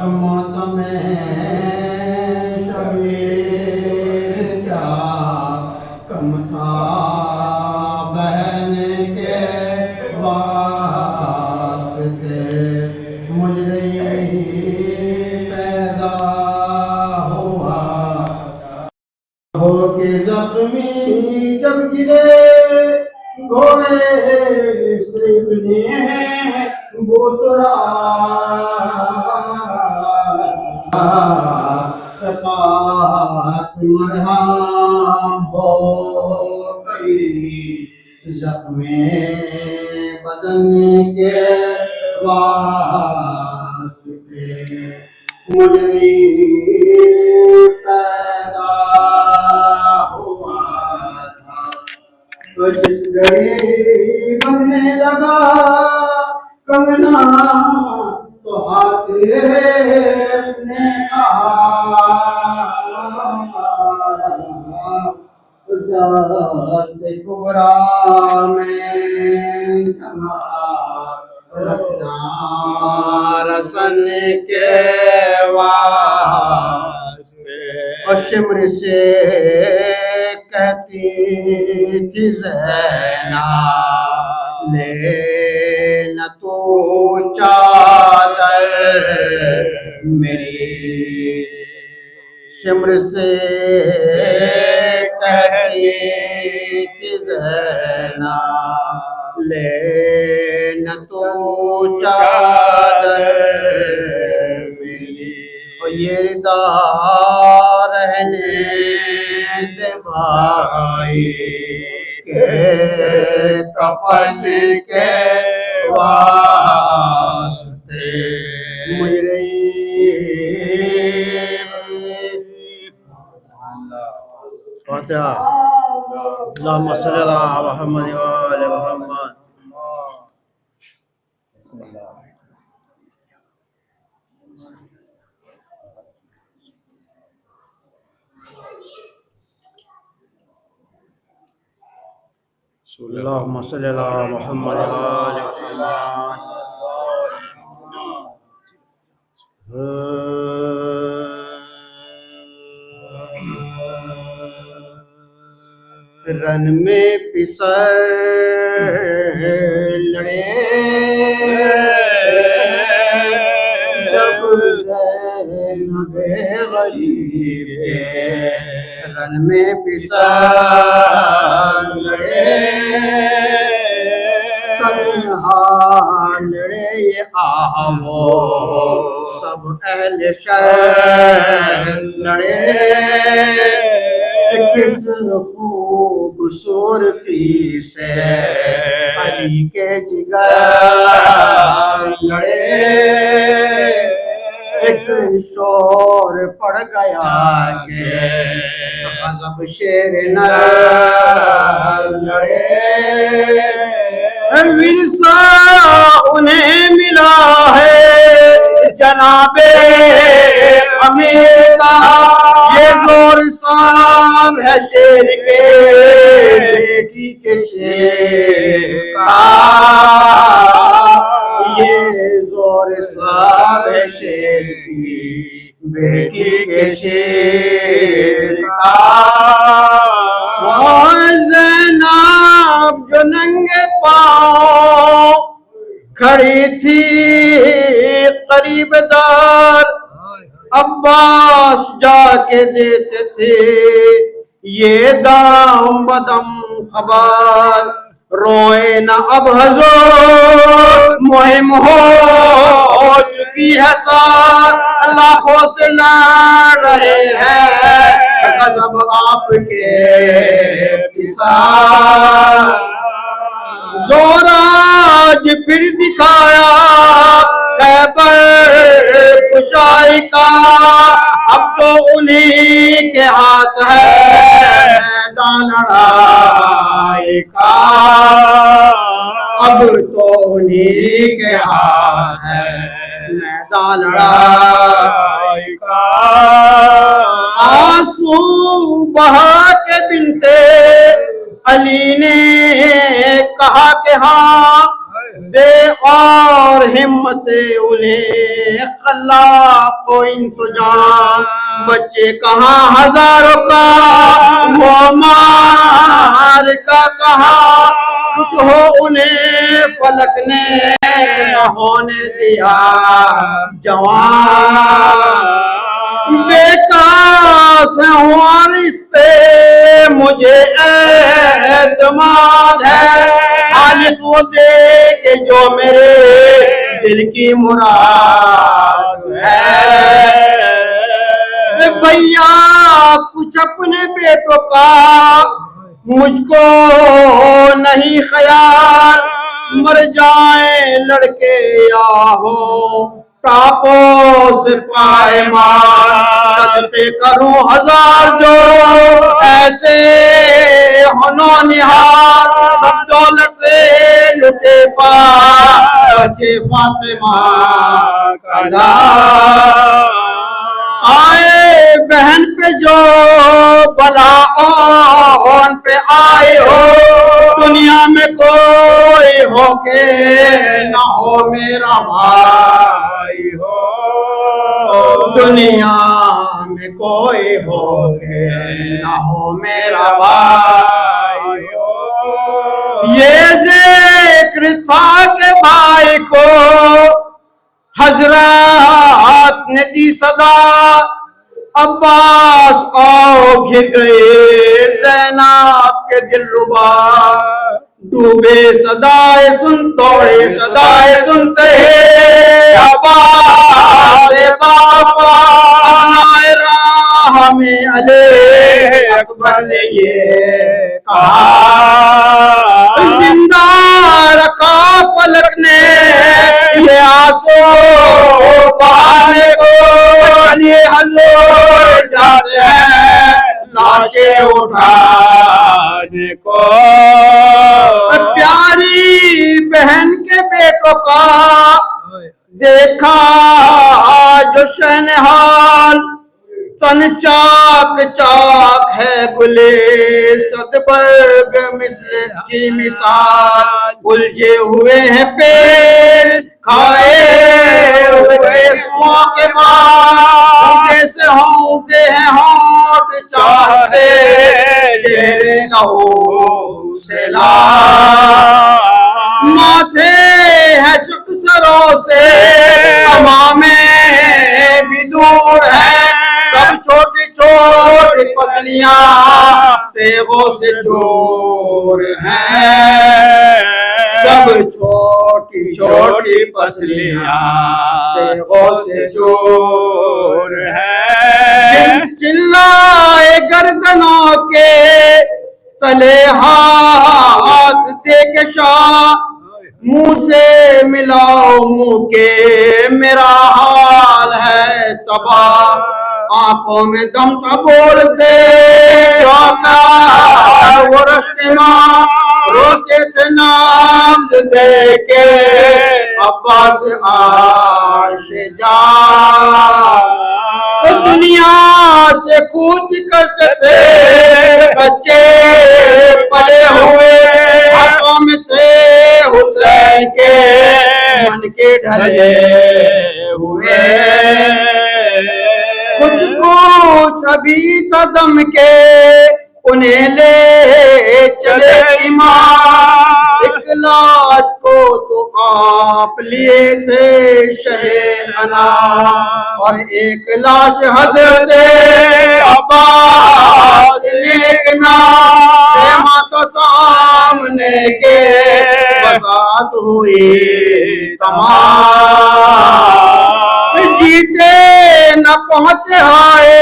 मातम शबीर क्या कम था बहन के वास्ते, मुझे पैदा हुआ हो के जख्मी जब गिरे घोड़े से बने बोतरा मरहम हो गई जख्मे बदन के वास्ते, मुझे पैदा हुआ था। तो जिस घड़ी बनने लगा कंगना तो हाथे ने कहा कुबरा में रखना रसन के वास्ते। और शिमर से कहती थी ज़ैना ले न तू चादर मेरी, शिमर से कहती थी ज़ैना ले न तू चादर मेरी, ये रिदा रहने दे भाई के कफन के वास्ते, मुझे अल्लाहुम्मा सल्ली अला मुहम्मद व आले मुहम्मद। अल्लाहुम्मा सल्ली अला मुहम्मद व आले मुहम्मद। रन में पिसर लड़े जब ज़ैनब गरीब के, रन में पिसर लड़े तन्हा लड़े ये आवो सब अहले शर लड़े, किस खूबसूरती से अली के जिगर लड़े, एक शोर पड़ गया के गज़ब शेर नर लड़े, विरसा उन्हें मिला है जनाबे अमीर का, ये जोर साम है शेर के बेटी के शेर का, ये जोर साम है शेर की बेटी के शेर का। ज़ैनब जो नंगे पाँव खड़ी थी करीब दार, अब्बास जाके देते थे ये दाम बदम खबर, रोए न अब हुजूर मुहिम हो चुकी है सार, लाखों से लड़ रहे हैं गज़ब आपके पिसार, जोराज फिर दिखाया खैबर कुशाई का, अब तो उन्हीं के हाथ है मैदान लड़ाई का, अब तो उन्हीं के हाथ है मैदान लड़ाई का। आंसू बहा के बिनते अली ने कहा कि हाँ दे और हिम्मत उन्हें खल्ला को इंसुजान। बच्चे कहाँ हजारों का वो मार का कहा, कुछ हो उन्हें फलक ने न होने दिया जवान। बेकास है और इस पे मुझे एतमाद है, खालिक वो दे के जो मेरे दिल की मुराद है। भैया कुछ अपने बेटों का मुझको नहीं ख्याल, मर जाए लड़के या हो टापों से पायमाल। सदके करूं हजार जो ऐसे होनो निहार, सब दौलत से लुटे बच्चे फातिमा का लाल। आए बहन पे जो बला ओन पे आए हो, दुनिया में कोई हो के ना हो मेरा भाई हो। दुनिया में कोई हो के ना हो मेरा भाई हो। ये जिक्र था के भाई को हजरत ने दी सदा, अब्बास आओ घिर गए ज़ैनब के दिलरुबा। डूबे सदाए सुन तोड़े सदाए सुनते हैं अब्बास बाबा। राह में अले अकबर ने ये कहा, जिंदा रखा पलक ने ये आंसू बहाने को। चलिए हजूर जाते हैं लाशें उठाने को। प्यारी बहन के बेटों का देखा जो शहनहाल, तन चाक चाक है गुले सदबर्ग मिस्र की मिसाल। उलझे हुए हैं पेट खाए हुए के बाद, जैसे होते हैं होठ चाह से चेहरे लहू से लाल। माथे है सरों से अमामे भी दूर है, सब छोटी छोटी पसलियां तेगों से चोर हैं। सब छोटी छोटी पसलियां तेगों से चोर हैं। चिल्लाए गर्दनों के तले हाथ दे के शाह, मुंह से मिलाओ मुंह के मेरा हाल है तबाह। आंखों में दम का बोलते वो रस्ते माँ रोते थे नाम दे के अब्बास आश जा। दुनिया से कूच कर से बच्चे पले हुए, हाथों में थे हुसैन के मन के ढले हुए। कुछ कुछ अभी कदम के उन्हें ले चले इमाम। एक लाश को तो आप लिए थे शहे अना, और एक लाश हजरत अब्बास ने नाम तो सामने के बसात हुई तमाम। जीते न पहुंचे आए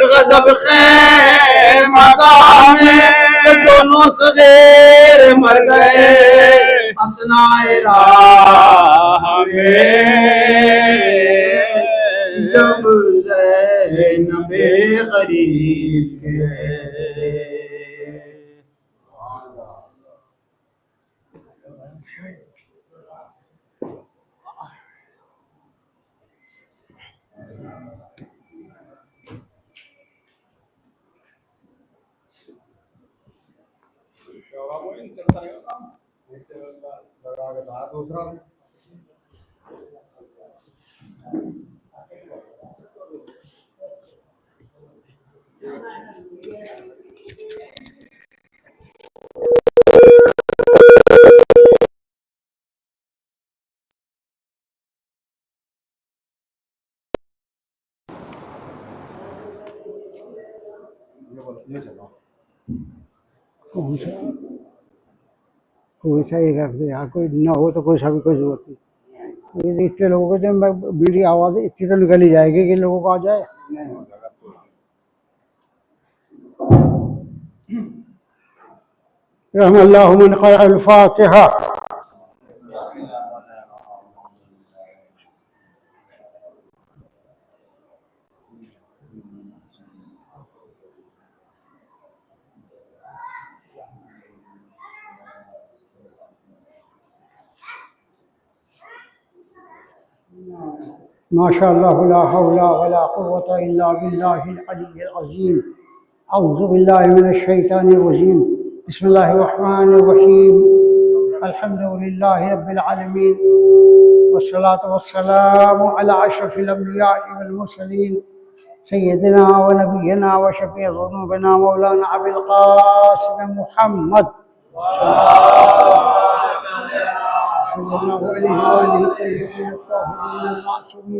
गजब खैमगाह में, दोनों सगेर मर गए असनाए राह में। जब ज़ैनबे गरीब के कोई सा ही रख दे यार, कोई ना हो तो कोई सा भी कोई जरूरत नहीं। ये इतने लोगों को बीड़ी आवाज इतनी तो निकल ही जाएगी कि लोगों को आ जाए। रहमल्लाहु मन क़रा अल-फ़ातिहा। माशाअल्लाह ला हौला वला कुव्वता इल्ला बिल्लाहिल अलिय्यिल अज़ीम। अऊज़ु बिल्लाहि मिनश शैतानिर रजीम। बिस्मिल्लाहिर रहमानिर रहीम। अल्हम्दुलिल्लाहि रब्बिल आलमीन वस्सलातु वस्सलामु अला अशरफिल अंबिया'i वल मुरसलीन सय्यिदिना व नबिय्यिना व शफ़ी'i ज़ुनूबिना मौलाना अबुल क़ासिम मुहम्मद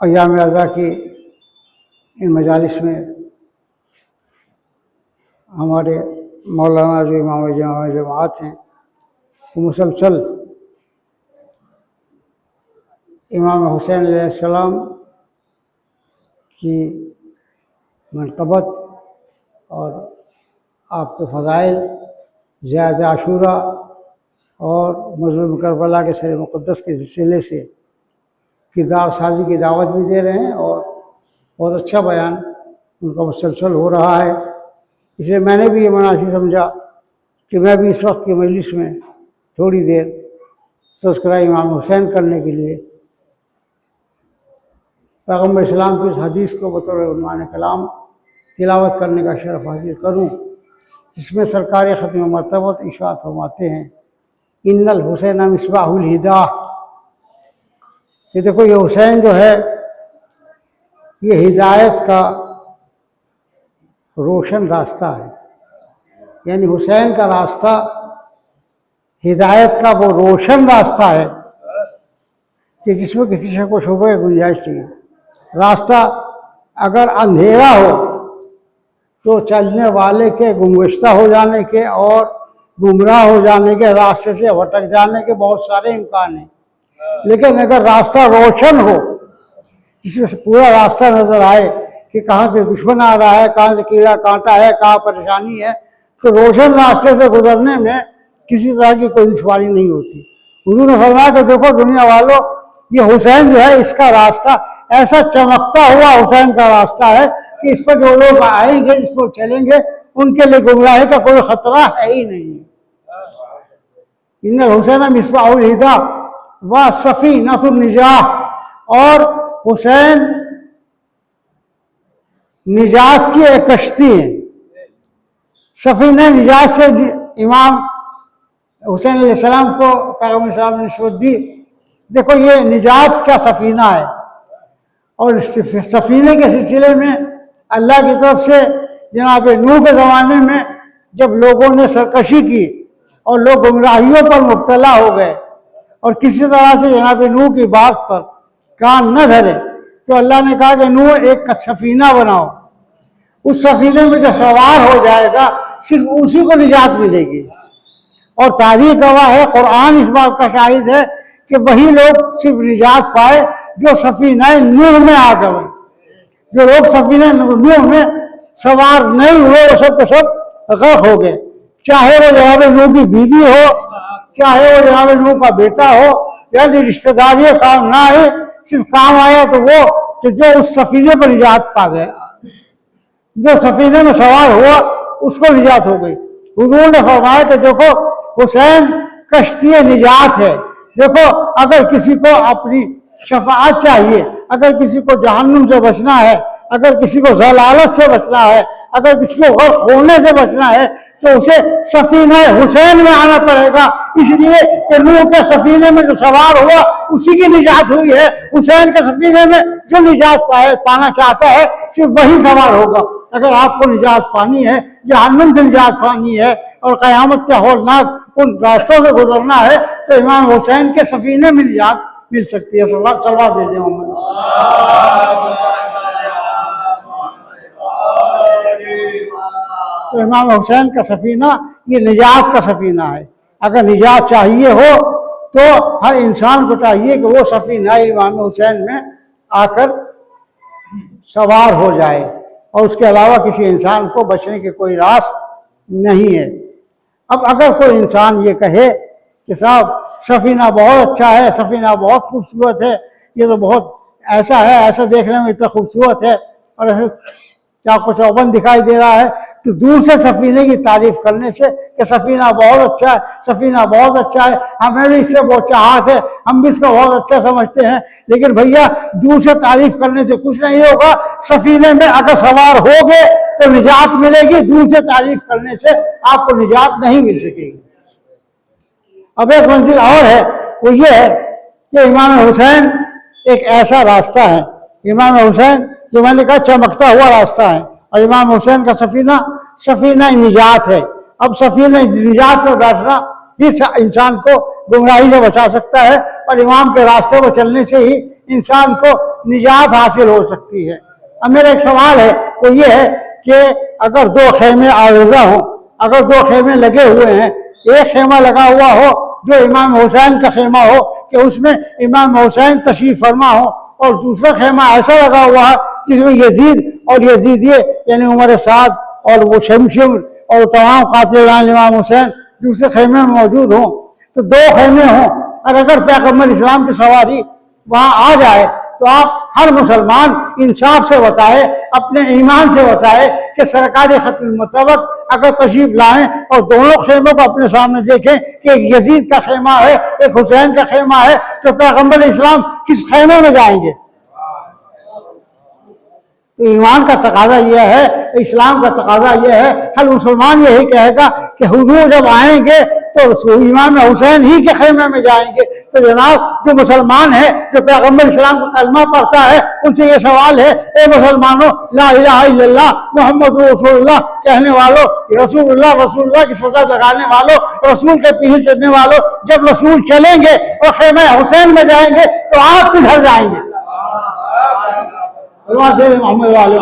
अय्याम रज़ा की इन मजालिस में हमारे मौलाना जो इमाम जमात हैं वो मुसलसल इमाम हुसैन अलैहिस्सलाम की मनक़बत और आपके फ़ज़ाइल, ज़ियारत आशूरा और मज़लूम करबला के सर मुक़द्दस के सिलसिले से किरदार साजी की दावत भी दे रहे हैं और बहुत अच्छा बयान उनका मुसलसल हो रहा है। इसलिए मैंने भी ये मुनासिब समझा कि मैं भी इस वक्त की मजलिस में थोड़ी देर तज़किरा इमाम हुसैन करने के लिए पैगम्बर इस्लाम की इस हदीस को बतौर उन्वान कलाम तिलावत करने का शरफ हासिल करूँ, जिसमें सरकार ख़त्म मरतबत इरशाद फरमाते हैं: इन्नल हुसैन मिस्बाहुल हिदा। ये देखो, ये हुसैन जो है ये हिदायत का रोशन रास्ता है। यानी हुसैन का रास्ता हिदायत का वो रोशन रास्ता है कि जिसमें किसी शक व शुबे की गुंजाइश नहीं है। रास्ता अगर अंधेरा हो तो चलने वाले के गुमगश्ता हो जाने के और गुमराह हो जाने के, रास्ते से भटक जाने के बहुत सारे इम्कान हैं। लेकिन अगर रास्ता रोशन हो, जिसमें से पूरा रास्ता नजर आए कि कहाँ से दुश्मन आ रहा है, कहाँ से कीड़ा कांटा है, कहाँ परेशानी है, तो रोशन रास्ते से गुजरने में किसी तरह की कोई दुश्वारी नहीं होती। हुजूर ने फरमाया कि देखो दुनिया वालों, ये हुसैन जो है इसका रास्ता ऐसा चमकता हुआ हुसैन का रास्ता है कि इस पर जो लोग आएंगे, इस पर चलेंगे, उनके लिए गुमराही का कोई खतरा है ही नहीं। इन्नल हुसैन मिस्बाहुल हिदा व सफीनतुन निजाह। और हुसैन निजात की एक कश्ती है। सफीना निजात से इमाम हुसैन अलैहिस्सलाम को पैगम्बर साहब ने निस्बत दी। देखो, ये निजात का सफीना है और सफीने के सिलसिले में अल्लाह की तरफ से जनाब नूह के ज़माने में जब लोगों ने सरकशी की और लोग गुमराहियों पर मुब्तला हो गए और किसी तरह से जनाब नूह की बात पर कान न धरे, तो अल्लाह ने कहा कि नूह एक सफीना बनाओ। उस सफीने में जो सवार हो जाएगा सिर्फ उसी को निजात मिलेगी। और तारीख गवाह है, कुरान इस बात का शाहिद है कि वही लोग सिर्फ निजात पाए जो सफीना नूह में आ गए। जो लोग सफीना नूह में सवार नहीं हुए वो सब के सब गर्क हो गए, चाहे वो जनाब नूह की बीवी हो, चाहे वो जनाब नूह का बेटा हो। यानी रिश्तेदारी काम ना है, सिर्फ काम आया तो वो कि जो उस सफीने पर निजात पा गया, जो सफीने में सवार हुआ उसको निजात हो गई। हुजूर ने फरमाया कि देखो हुसैन कश्ती निजात है। देखो अगर किसी को अपनी शफाअत चाहिए, अगर किसी को जहन्नुम से बचना है, अगर किसी को ज़लालत से बचना है, अगर किसी को गर्क होने से बचना है, तो उसे सफीना हुसैन में आना पड़ेगा। इसलिए कि नूह के सफीने में जो सवार हुआ उसी की निजात हुई है। हुसैन के सफीने में जो निजात पाना चाहता है सिर्फ वही सवार होगा। अगर आपको निजात पानी है, जहन्नुम से निजात पानी है और क़यामत के हौलनाक उन रास्तों से गुजरना है, तो इमाम हुसैन के सफीने में निजात मिल सकती है। सलवात भेजे मोहम्मद। तो इमाम हुसैन का सफीना ये निजात का सफीना है। अगर निजात चाहिए हो तो हर इंसान को चाहिए कि वो सफीना इमाम हुसैन में आकर सवार हो जाए, और उसके अलावा किसी इंसान को बचने की कोई रास्ता नहीं है। अब अगर कोई इंसान ये कहे कि साहब सफीना बहुत अच्छा है, सफीना बहुत खूबसूरत है, ये तो बहुत ऐसा है, ऐसा देखने में इतना खूबसूरत है और ऐसे चाको चौबंद दिखाई दे रहा है, तो दूर से सफीने की तारीफ करने से कि सफीना बहुत अच्छा है, सफीना बहुत अच्छा है, हमें भी इससे बहुत चाहत है, हम भी इसको बहुत अच्छा समझते हैं, लेकिन भैया दूर से तारीफ करने से कुछ नहीं होगा। सफीने में अगर सवार हो गए तो निजात मिलेगी, दूर से तारीफ करने से आपको निजात नहीं मिल सकेगी। अब एक मंजिल और है, वो ये है कि इमाम हुसैन एक ऐसा रास्ता है, इमाम हुसैन जो मैंने कहा चमकता हुआ रास्ता है, और इमाम हुसैन का सफीना सफीना निजात है। अब सफीना निजात पर बैठना इस इंसान को गुमराही से बचा सकता है, और इमाम के रास्ते पर चलने से ही इंसान को निजात हासिल हो सकती है। अब मेरा एक सवाल है, वो ये है कि अगर दो खेमे आवेजा हों, अगर दो खेमे लगे हुए हैं, एक खेमा लगा हुआ हो जो इमाम हुसैन का खेमा हो कि उसमें इमाम हुसैन तशरीफ फरमा हो, और दूसरा खेमा ऐसा लगा हुआ है जिसमें यजीद और यजीदिये यानी उमर साद और वो शमशम और तमाम कातिल इमाम हुसैन दूसरे खेमे में मौजूद हों, तो दो खेमे हों, और अगर पैगम्बर इस्लाम की सवारी वहाँ आ जाए तो आप हर मुसलमान इंसाफ से बताए, अपने ईमान से बताए कि सरकारी खत्म मुताबिक अगर तशरीफ लाएं और दोनों खेमों को अपने सामने देखें कि एक यजीद का खेमा है, एक हुसैन का खेमा है, तो पैगम्बर इस्लाम किस खेमे में जाएंगे? ईमान का तकाजा यह है, इस्लाम का तकाजा यह है, हर मुसलमान यही कहेगा कि हुजूर जब आएंगे तो इमाम हुसैन ही के खेमे में जाएंगे। तो जनाब जो मुसलमान है, जो पैगम्बर इस्लाम का कलमा पढ़ता है, उनसे ये सवाल है, ए मुसलमानों, ला इलाहा इल्लल्लाह मुहम्मद रसूलुल्लाह कहने वालों, रसूलुल्लाह रसूलुल्लाह की सजा लगाने वालों, रसूल के पीछे चलने वालों, जब रसूल चलेंगे और खेमे हुसैन में जाएंगे तो आप किधर जाएंगे? मोहम्मद वाले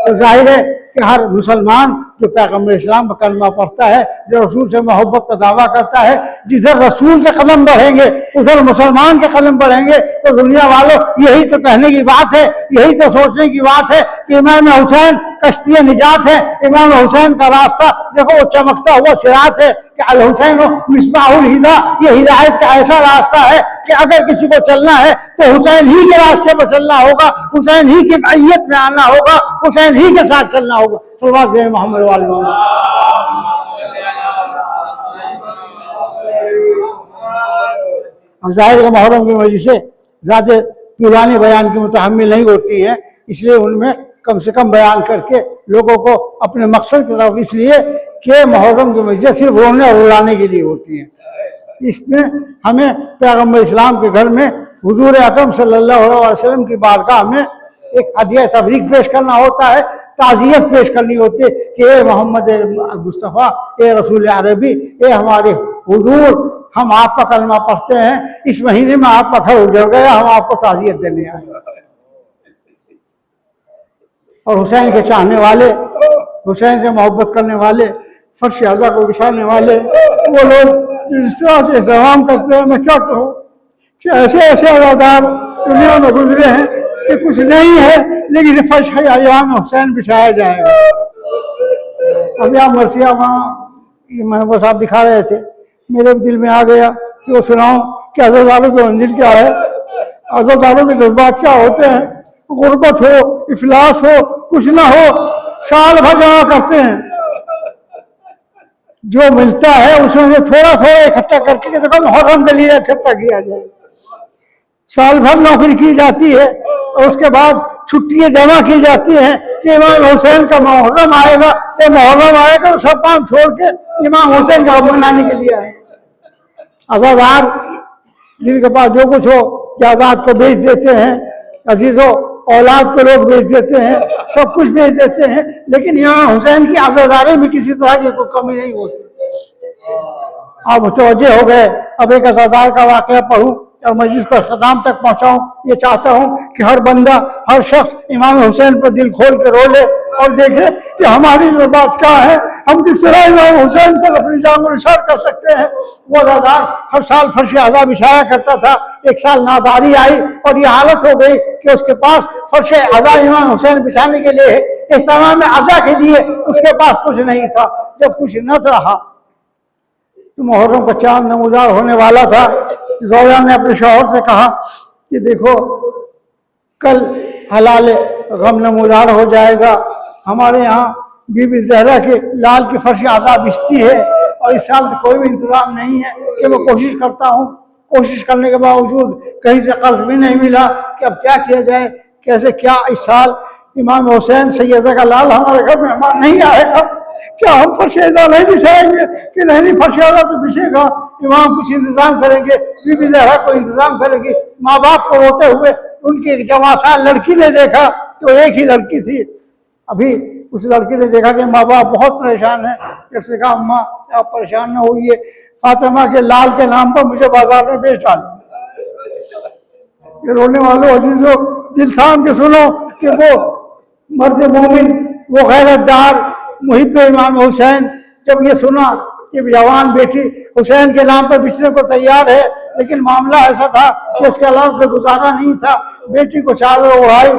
तो जाहिर है कि हर मुसलमान जो पैगम्बर इस्लाम का कलमा पढ़ता है, जो रसूल से मोहब्बत का दावा करता है, जिधर रसूल के कदम बढ़ेंगे उधर मुसलमान के कदम बढ़ेंगे। तो दुनिया वालों यही तो कहने की बात है, यही तो सोचने की बात है कि इमाम हुसैन कश्ती निजात है, इमाम हुसैन का रास्ता देखो वो चमकता हुआ सिरात है कि अल हुसैन मिसबाहुल हिदा, ये हिदायत का ऐसा रास्ता है कि अगर किसी को चलना है तो हुसैन ही के रास्ते पर चलना होगा, हुसैन ही की मैयत में आना होगा, हुसैन ही के साथ चलना होगा। सल्लल्लाहु अलैहि मोहम्मद वाले हम जाहिर है मुहर्रम की वजह से ज़्यादा पुराने बयान की मुतहम्मिल नहीं होती है, इसलिए उनमें कम से कम बयान करके लोगों को अपने मकसद की तरफ, इसलिए कि मुहर्रम की वजह सिर्फ रोने और रुलाने के लिए होती है। इसमें हमें पैगम्बर इस्लाम के घर में हुजूर अकरम सल्लल्लाहु अलैहि वसल्लम की बारगाह में एक हदिया तबरीक पेश करना होता है, ताज़ियत पेश करनी होती है कि ए मोहम्मद मुस्तफ़ा, ए रसूल अरबी, ए हमारे हुजूर, हम आपका कलमा पढ़ते हैं, इस महीने में आपका घर उजड़ गया, हम आपको ताज़ियत देने आए। और हुसैन के चाहने वाले, हुसैन से मोहब्बत करने वाले, फर्श आज़ा को बिछाने वाले वो लोग इस तरह से इंतजाम करते हैं, मैं क्या कहूँ कि ऐसे ऐसे अदादार दुनिया में गुजरे हैं कि कुछ नहीं है, लेकिन फर्श इमाम हुसैन बिछाया जाएगा। अब यहाँ मरसिया वहाँ महबूब साहब दिखा रहे थे, मेरे दिल में आ गया कि वो सुनाऊं कि अज़ादारों की मंजिल क्या है, अज़ादारों के जज्बात क्या होते हैं। गुर्बत हो, इफलास हो, कुछ ना हो, साल भर जमा करते हैं। जो मिलता है उसमें से थोड़ा थोड़ा इकट्ठा करके कि देखो मुहर्रम के लिए इकट्ठा किया जाए। साल भर नौकरी की जाती है और उसके बाद छुट्टियां जमा की जाती हैं कि इमाम हुसैन का मुहर्रम आएगा, ये मुहर्रम आएगा तो सब काम छोड़ के इमाम हुसैन का मनाने के लिए आए। अज़ादार जिनके पास जो कुछ हो जायदाद को बेच देते हैं, अजीजों औलाद को लोग बेच देते हैं, सब कुछ बेच देते हैं, लेकिन इमाम हुसैन की अज़ादारी में किसी तरह की कोई कमी नहीं होती। आप मुतवज्जे हो गए। अब एक अज़ादार का वाक़या पढ़ूं और मस्जिद को ख़त्म तक पहुंचाऊं, ये चाहता हूं कि हर बंदा, हर शख्स इमाम हुसैन पर दिल खोल के रो ले और देखे कि हमारी जो बात क्या है, हम किस तरह इमाम हुसैन पर अपनी जान निसार कर सकते हैं। वो अज़ादार हर साल फर्श अज़ा बिछाया करता था। एक साल नादारी आई और ये हालत हो गई कि उसके पास फर्श अज़ा इमाम हुसैन बिछाने के लिए, इह्तिमाम अज़ा के लिए उसके पास कुछ नहीं था। जब कुछ न रहा तो मुहर्रम का चांद नमूदार होने वाला था। ज़ौजा ने अपने शौहर से कहा कि देखो कल हलाल गम नमूदार हो जाएगा, हमारे यहाँ बीबी ज़हरा के लाल की फर्श आज़ा बिछती है और इस साल कोई भी इंतज़ाम नहीं है कि मैं कोशिश करता हूँ। कोशिश करने के बावजूद कहीं से कर्ज भी नहीं मिला कि अब क्या किया जाए, कैसे क्या इस साल इमाम हुसैन सैयदा का लाल हमारे घर मेहमान नहीं आएगा, क्या हम फर्शेज़ा नहीं बिछाएंगे कि नहीं फर्शेज़ा तो बिछेगा, इमाम कुछ इंतजाम करेंगे, बीबी ज़हरा को इंतजाम करेगी। माँ बाप को रोते हुए उनकी एक जवान लड़की ने देखा तो एक ही लड़की थी। अभी उस लड़की ने देखा कि माँ बाप बहुत परेशान है। जब से कहा अम्मा आप परेशान न होइए, फातिमा के लाल के नाम पर मुझे बाजार में बेच डालो। रोने वालों अजीजों दिल थाम के सुनो कि वो मर्द मोमिन, वो गैरतदार मुहिब इमाम हुसैन जब ये सुना कि जवान बेटी हुसैन के नाम पर बिछने को तैयार है, लेकिन मामला ऐसा था कि उसके अलावा कोई गुजारा नहीं था। बेटी को चादर ओढ़ाई,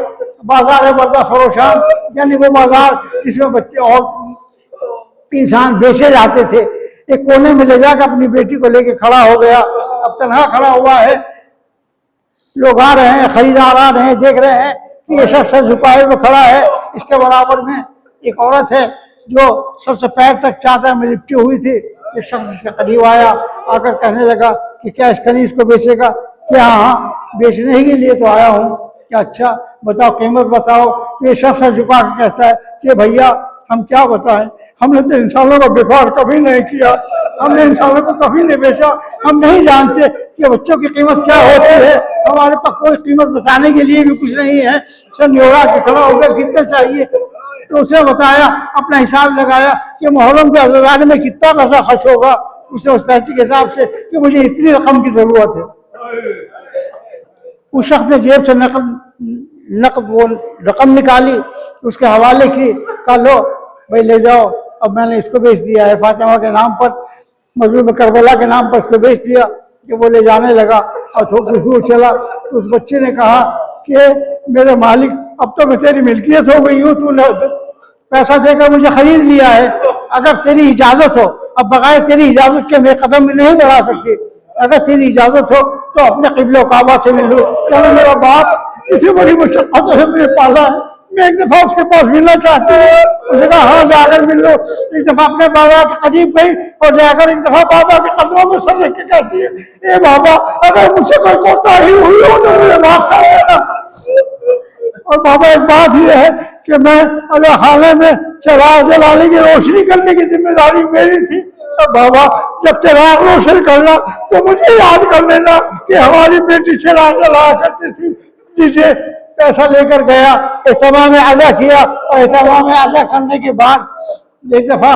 बाजार बर्दा फरोशान, यानी वो बाजार जिसमें बच्चे और इंसान बेचे जाते थे, एक कोने में ले जाकर अपनी बेटी को लेके खड़ा हो गया। अब तनहा खड़ा हुआ है, लोग आ रहे हैं, खरीदार आ रहे हैं, देख रहे हैं कि ये शख्स सर झुकाए हुए खड़ा है। इसके बराबर में एक औरत है जो सबसे पैर तक चादर में लिपटी हुई थी। एक शख्स इसके करीब आया, आकर कहने लगा कि क्या इस कनीज को बेचेगा? क्या हाँ बेचने ही के लिए तो आया हूँ। क्या अच्छा बताओ, कीमत बताओ। तो ये शख्स झुका के कहता है कि भैया हम क्या बताएं, हमने तो इंसानों का व्यापार कभी नहीं किया, हमने इंसानों को कभी नहीं बेचा, हम नहीं जानते कि बच्चों की कीमत क्या होती है, हमारे पास कोई कीमत बताने के लिए भी कुछ नहीं है। सर न्योड़ा के खड़ा हो गया, कितने चाहिए? तो उसे बताया, अपना हिसाब लगाया कि मुहर्रम के अज़ादार में कितना पैसा खर्च होगा। उसे उस पैसे के हिसाब से कि मुझे इतनी रकम की जरूरत है। उस शख्स ने जेब से नकद वो रकम निकाली, उसके हवाले की, कहा लो भाई ले जाओ, अब मैंने इसको बेच दिया है फातिमा के नाम पर, मजलूम करबला के नाम पर इसको बेच दिया। कि वो ले जाने लगा और थोड़ी दूर चला तो उस बच्चे ने कहा कि मेरे मालिक अब तो मैं तेरी मिल्कियत हो गई हूँ, तूने पैसा देकर मुझे खरीद लिया है, अगर तेरी इजाजत हो, अब बगैर तेरी इजाजत के मैं कदम भी नहीं बढ़ा सकती, अगर तेरी इजाजत हो तो अपने क़िबला काबा से मिल लो। चलो मेरा बाप इसी बड़ी मुशक्क़त से मुझे पाला है, मैं एक दफा उसके पास मिलना चाहती हूँ। उसने कहा हाँ जाकर मिल लो। एक दफा अपने बाबा के करीब गई और जाकर एक दफा बाबा के कदमों में सर रख के कहती है, ए बाबा अगर मुझसे कोई कोताही हुई हो तो मुझे माफ कर देना। और बाबा एक बात यह है कि मैं अगर खाने में चिराग जलाने की रोशनी करने की जिम्मेदारी मेरी थी, तो बाबा जब चिराग रोशन करना तो मुझे याद कर लेना कि हमारी बेटी चिराग जलाया करती थी। जिसे पैसा लेकर गया, इत्तमाम अदा किया और इत्तमाम अदा करने के बाद एक दफा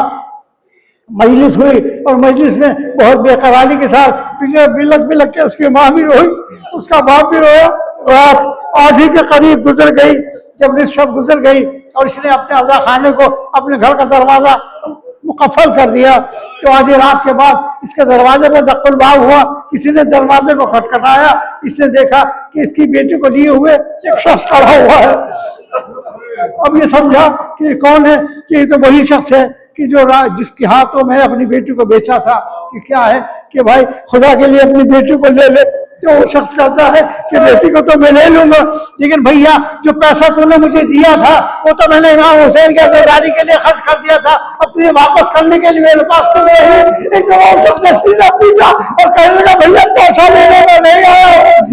मजलिस हुई और मजलिस में बहुत बेकरारी के साथ बिलक बिलक के उसकी माँ भी रोई, उसका बाप भी रोया। रात आधी के करीब गुजर गई, जब निस्फ गुजर गई और इसने अपने अज़ा खाने को अपने घर का दरवाजा मुकफ़ल कर दिया, तो आधी रात के बाद इसके दरवाजे पर दक्कुल बाब हुआ। किसी ने दरवाजे को खटखटाया, इसने देखा कि इसकी बेटी को लिए हुए एक शख्स खड़ा हुआ है। अब ये समझा कि कौन है, कि ये तो वही शख्स है कि जो जिसके हाथों में अपनी बेटी को बेचा था। कि क्या है कि भाई खुदा के लिए अपनी बेटी को ले ले, तो वो शख्स कहता है कि बेटी को तो मैं ले लूंगा, लेकिन भैया जो पैसा तूने मुझे दिया था वो तो मैंने इमाम हुसैन के आज़ादी के लिए खर्च कर दिया था, अब तुझे वापस करने के लिए मेरे पास तो नहीं। एक तो वो शख्स ने सीधा पीटा और कहने लगा भैया पैसा लेने का नहीं आया,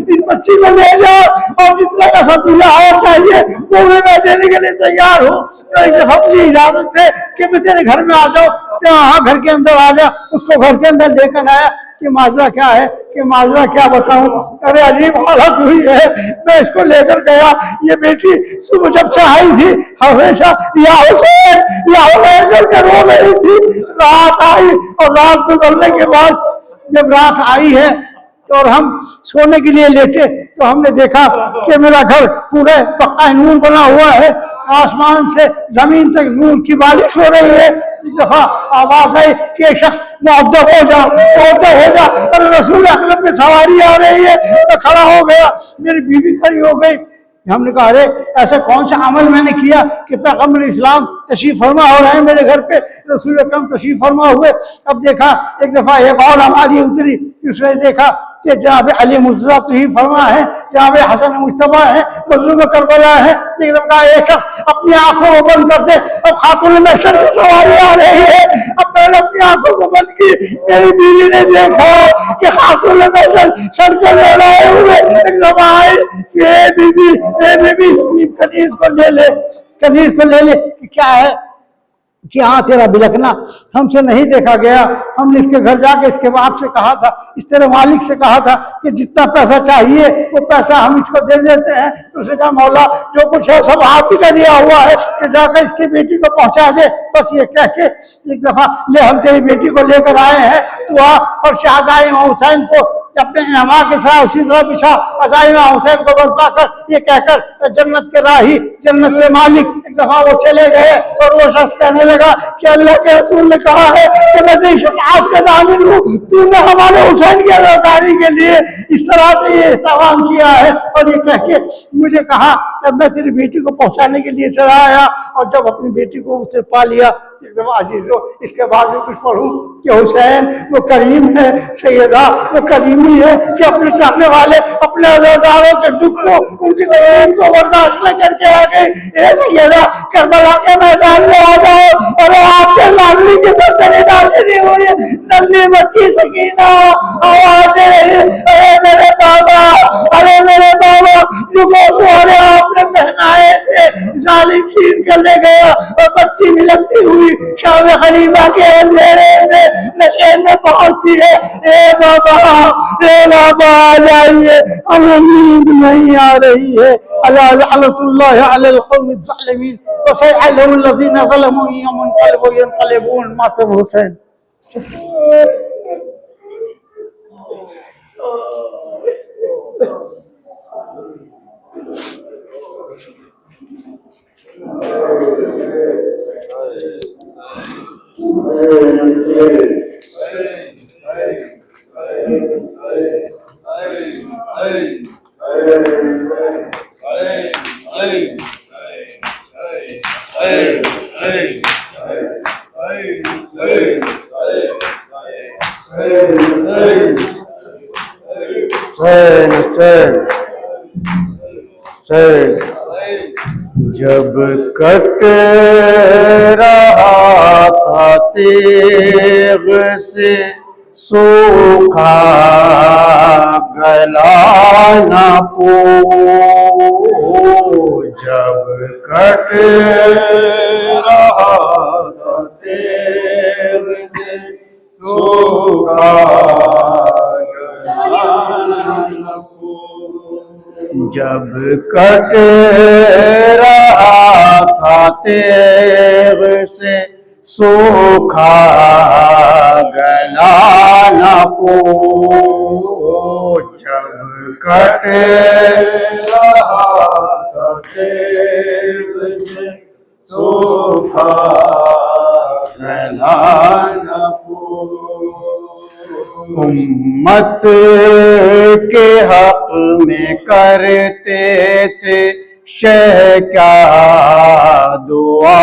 इस बच्ची को ले जाओ और जितना पैसा तुझे और चाहिए वो भी मैं देने के लिए तैयार हूँ। तो एक दफा मुझे इजाजत दे कि मैं तेरे घर में आ जाऊँ। तो हाँ, घर के अंदर आ जा। उसको घर के अंदर लेकर आया कि माजरा क्या है, कि माजरा क्या बताऊं, अरे अजीब हालत हुई है। मैं इसको लेकर गया, ये बेटी सुबह जब से आई थी हमेशा या हुसैन करके रो रही थी। रात आई और रात गुजरने के बाद जब रात आई है और हम सोने के लिए लेटे तो हमने देखा कि मेरा घर पूरे पक्का नूर बना हुआ है, आसमान से जमीन तक नूर की बारिश हो रही है। एक दफा आवाज आई कि एक शख्स मुअद्दब हो जा, मुअद्दब हो जा, और रसूल अकरम की सवारी आ रही है। तो खड़ा हो गया, मेरी बीवी खड़ी हो गई। हमने कहा अरे ऐसा कौन सा अमल मैंने किया कि पैगम्बर इस्लाम तशरीफ फरमा हो रहे हैं मेरे घर पे, रसूल अकरम तशरीफ फरमा हुए। अब देखा एक दफा एक और हमारी उतरी, उसमें देखा कि जहाँ पे अली मुर्तज़ा तशरीफ फरमा है, जहाँ पे हसन मुश्तबा है, मज़लूम करबला है। एकदम कहा एक शख्स अपनी आंखों को बंद कर दे, अब खातून महशर की सवारी आ रही है। अब मैंने अपनी आंखों को बंद की, मेरी बीवी ने देखा कि खातून महशर सर को लड़ाए हुए एकदम आए कि बीबी कनीज को ले ले, कनीज को ले ले। क्या है कि हाँ तेरा बिलखना हमसे नहीं देखा गया। हमने इसके घर जाके इसके बाप से कहा था, इस तेरे मालिक से कहा था कि जितना पैसा चाहिए वो पैसा हम इसको दे देते हैं। तो उसने कहा मौला जो कुछ है सब आप ही का दिया हुआ है कि जाकर इसकी बेटी को पहुंचा दे। बस ये कह के एक दफा ले हम तेरी बेटी को लेकर आए हैं, तो आ फर्श आज़ाई हुसैन को अपने हमा के साथ उसी तरह बिछा, अज़ाई हुसैन को बर्पा कर ये कहकर जन्नत के राही, जन्नत के मालिक। एक दफा वो चले गए और वो शख्स कहने लगा कि अल्लाह के रसूल ने कहा है कि मैं तेरी शफाअत का ज़ामिन हूँ, तूने हमारे हुसैन की आज़ादी के लिए इस तरह से ये इस्तेमाल किया है। और ये कह के मुझे कहा जब मैं तेरी बेटी को पहुंचाने के लिए चला आया और जब अपनी बेटी को उसने पा लिया एकदम अजीजों, इसके बाद भी कुछ पढ़ूं कि हुसैन वो करीम है, सैयदा वो करीमी है कि अपने चाहने वाले अपने अज़ादारों के दुख को, उनकी तकलीफ को बर्दाश्त न करके आ गई। ए सैयदा करबला के मैदान में आ जाओ और आपके लाडली के सबसे निदाशनी हुई नन्ही बच्ची सकीना आवाज दे रही है, अरे मेरे बाबा, अरे मेरे बाबा जो गोशवारे आपने पहनाए थे जालिम छीन कर ले गया। और बच्ची भी लगती हुई शाम खलीफा के अंधेरे में नशे में पहुंचती है। ए बाबा आ जाइए, हमें नींद नहीं आ रही है। अल्लाह अलल कौम ज़ालिमीन व सयअलमुल लज़ीना ज़लमू यनक़लिबून मातम हुसैन। जब कट रहा था तेग से सूखा गला न पो, जब कट रहा था तेग से सूखा गला न पो, जब कट रहा था तेग से सूखा गला न पो, जब कट रहा था तेग से सूखा गला न पो। उम्मत के हक में करते थे शह क्या दुआ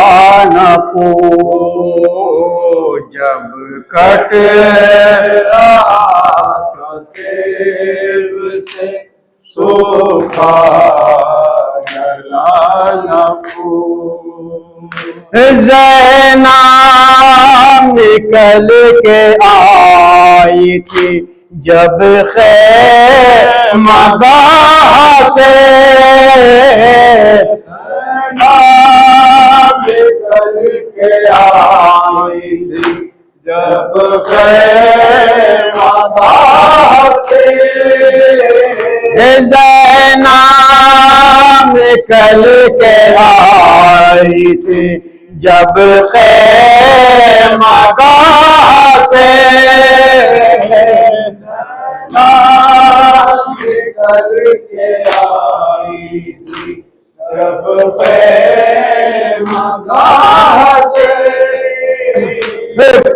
न पूछ जब कट रहा था तेल से सूखा जला न पूछ। ज़ैनब निकल के आई थी जब खैमगाह से निकल के आई थी जब खैमगाह से। ज़ैनब निकल के आई थी जब खैमगाह से निकल के आई थी जब खैमगाह से।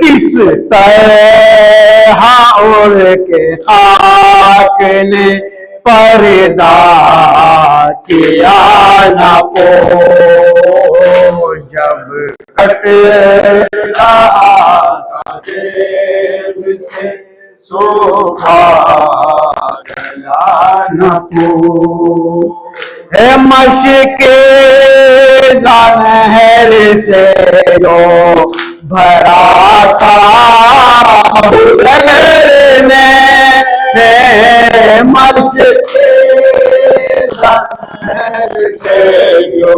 किस तरह उड़ के खाक ने पर्दा किया न पो जब कट रहा था तेल से सूखा जला न पो। मशके ज़हर से जो भरा था ने मशके ज़हर से जो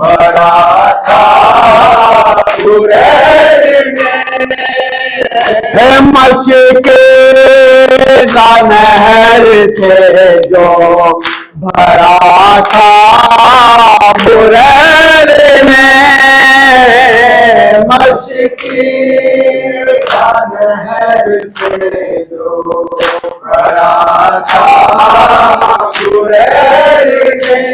भरा था मशके ज़हर से जो भरा था बुरैर में। मशकी ज़हर से जो भरा था बुरैर में।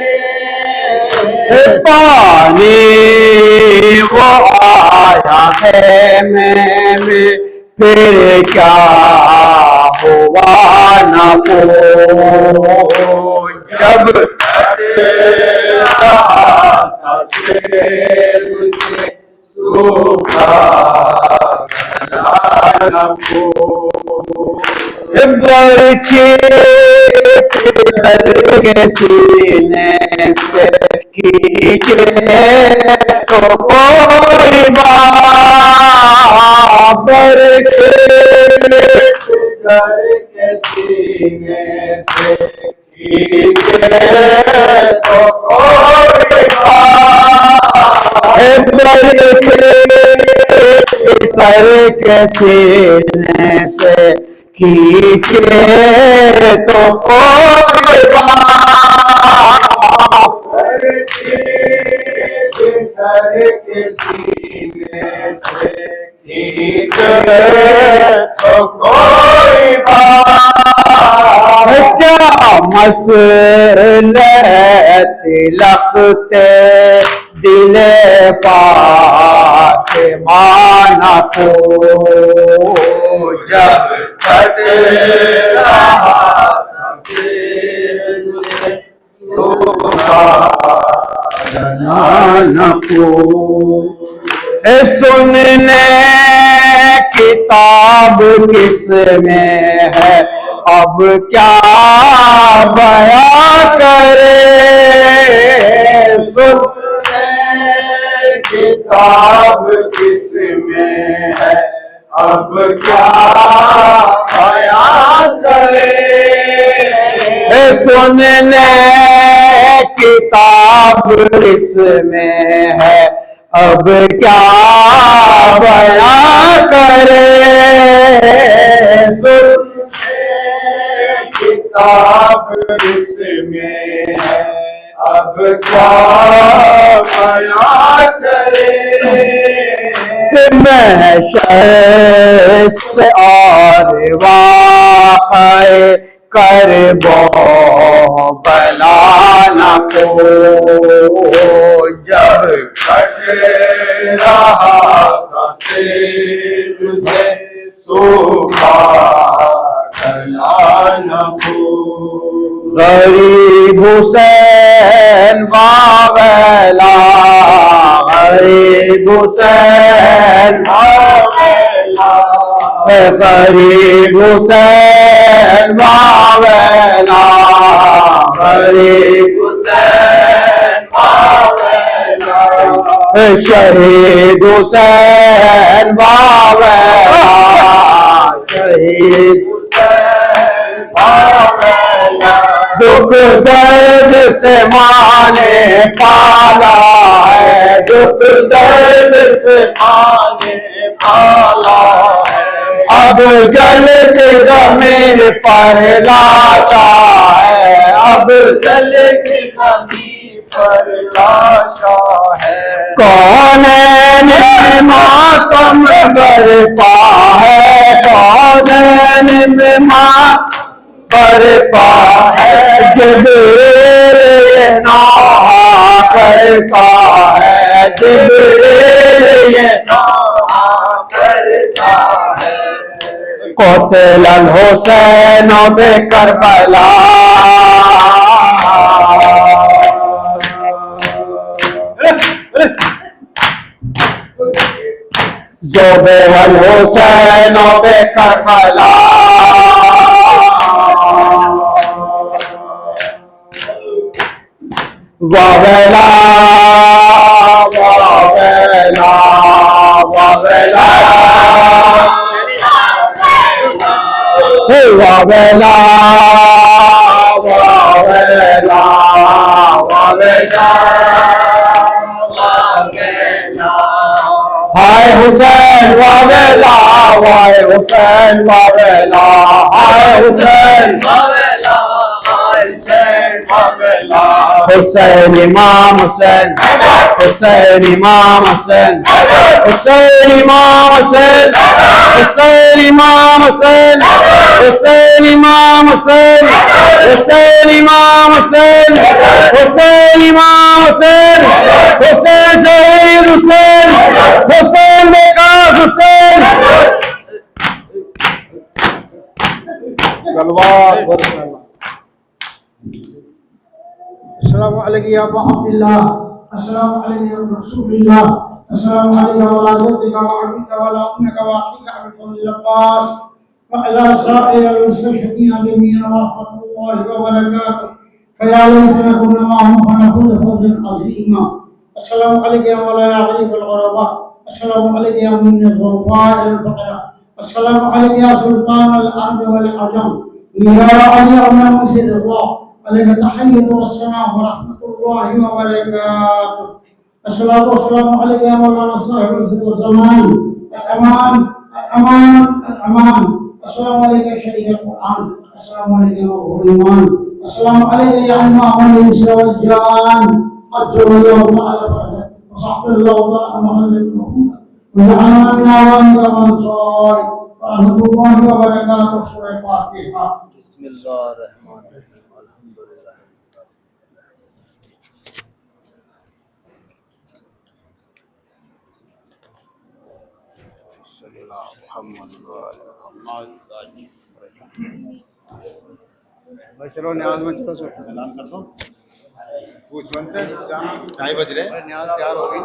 पानी वो आया है में फिर क्या हुआ न को जब सूखा बरछे के सीने से खींचे तो कोई बाबर के सीने से खींचे तो कोई बाबर के सीने से खींचे तो कोई बाबर सर के सीने से खींचे तो कोई बात। क्या मसलत लगते दिले फातिमा को जब कट रहा था सुनने किताब किस में है अब क्या बयां करे। सुनने किताब किस में है अब क्या बयां करे। सुनने किताब किसमें है अब क्या बयां करे। किताब किसमें है अब क्या बयां करे। मैं शख्स और वाक़े कर बो बला न को जब कट रहा था तेल से सूखा जला न को। गरीब हुसैन बावला हुसैन वावेला करीब हुसैन वावेला करीब हुसैन वावेला शहीद हुसैन वावेला शहीद हुसैन वावेला दुख दर्द से माने पाला है दुख दर्द से माने पाला है अब जल के जमीन पर लाशा है अब जल के जमीन पर लाशा है कौन ने मातम बरपा है कौन ने बरपा है जिब्रील ये नौहा करता है जिब्रील ये नौहा करता है क़त्ल हुसैन बे करबला ज़ोबे हुसैन बे करबला वावेला वावेला वावेला वावेला वावेला वावेला वावेला हाय हुसैन वावेला हाय हुसैन वावेला हाय हुसैन वावेला हुसैन इमाम हुसैन हुसैन इमाम हुसैन हुसैन इमाम हुसैन हुसैन इमाम हुसैन हुसैन इमाम हुसैन हुसैन इमाम हुसैन हुसैन इमाम हुसैन हुसैन शहीद हुसैन हुसैन बेकार हुसैन सलवात अस्सलामु अलैकुम या अबा अब्दुल्लाह अस्सलामु अलैकुम या रसूलुल्लाह अस्सलामु अलैकुम व अला अबीका व अला उम्मिका व अखीका अबी फज़ल अब्बास व अला साइर al-mustashhidin जमीअन व रहमतुल्लाहि व बरकातुहू फया लैतना कुन्ना माहुम फनफूज़ फौज़न अज़ीमा अस्सलामु अलैकुम या मौला या गरीब al-ग़ुरबा अस्सलामु अलैकुम या मुनीर al-ग़ुफ़ार al-फ़क़रा अस्सलामु अलैकुम या सुल्तान al-अर्द वल-अजम या अय्युहा मुर्शिद अल्लाह अलैहि तहय्युत वस्सलाम व रहमतुल्लाहि व बरकातुहू अस्सलातु वस्सलामु अलैका या मौलाना साहिबुल ज़मान अमान अमान अमान अस्सलामु अलैका शरीक कुरान अस्सलामु अलैका या ईमान अस्सलामु अलैका या इमाम al-insi wal jan अज्जल्लाहु तआला फरजा व सल्लल्लाहु तआला मुहम्मद व जअलना min awamika wa ansari व रहमतुल्लाहि व बरकातुहू सूरह फातिहा बिस्मिल्लाहिर्रहमानिर्रहीम अल्हम्दुलिल्लाह सल्लल्लाहु अलैहि वसल्लम चलो न्याज में चलो ऐलान कर दो पूछ मन से 2:30 बज रहे न्याज तैयार हो गई